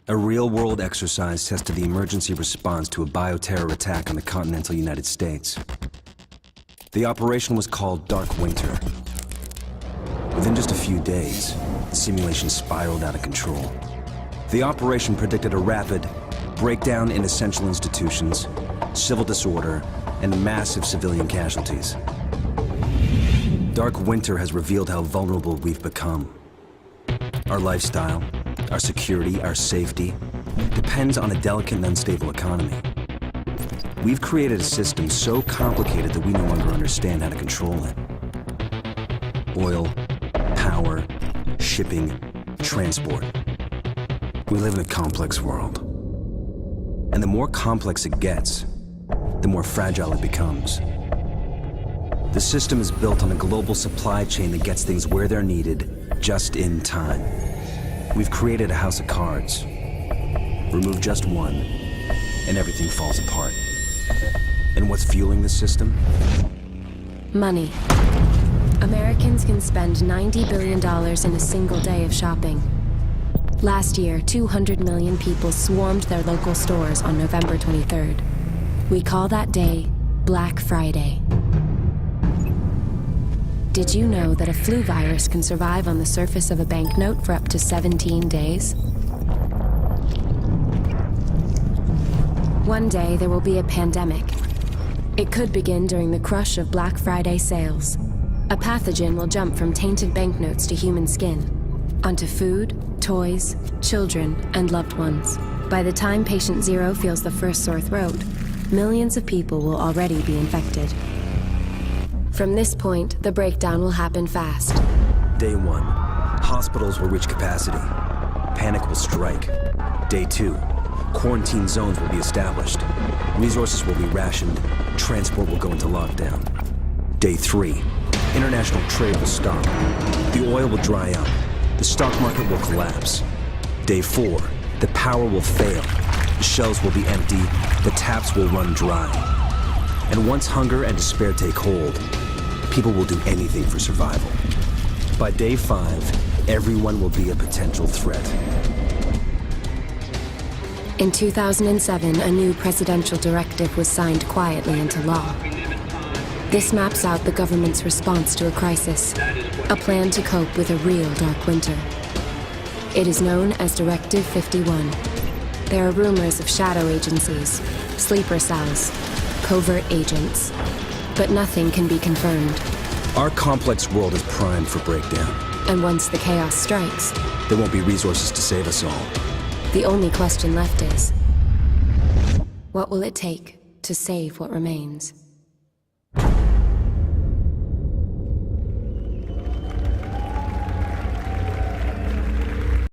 A real-world exercise tested the emergency response to a bioterror attack on the continental United States. The operation was called Dark Winter. Within just a few days, the simulation spiraled out of control. The operation predicted a rapid breakdown in essential institutions, civil disorder, and massive civilian casualties. Dark Winter has revealed how vulnerable we've become. Our lifestyle, our security, our safety, depends on a delicate and unstable economy. We've created a system so complicated that we no longer understand how to control it. Oil, power, shipping, transport. We live in a complex world. And the more complex it gets, the more fragile it becomes. The system is built on a global supply chain that gets things where they're needed, just in time. We've created a house of cards. Remove just one, and everything falls apart. And what's fueling the system? Money. Americans can spend $90 billion in a single day of shopping. Last year, 200 million people swarmed their local stores on November 23rd. We call that day Black Friday. Did you know that a flu virus can survive on the surface of a banknote for up to 17 days? One day there will be a pandemic. It could begin during the crush of Black Friday sales. A pathogen will jump from tainted banknotes to human skin, onto food, toys, children, and loved ones. By the time patient zero feels the first sore throat, millions of people will already be infected. From this point, the breakdown will happen fast. Day 1, hospitals will reach capacity. Panic will strike. Day 2, quarantine zones will be established. Resources will be rationed. Transport will go into lockdown. Day 3, international trade will stop. The oil will dry up. The stock market will collapse. Day 4, the power will fail. The shelves will be empty. The taps will run dry. And once hunger and despair take hold, people will do anything for survival. By day 5, everyone will be a potential threat. In 2007, a new presidential directive was signed quietly into law. This maps out the government's response to a crisis, a plan to cope with a real dark winter. It is known as Directive 51. There are rumors of shadow agencies, sleeper cells, covert agents, but nothing can be confirmed. Our complex world is primed for breakdown. And once the chaos strikes, there won't be resources to save us all. The only question left is, what will it take to save what remains?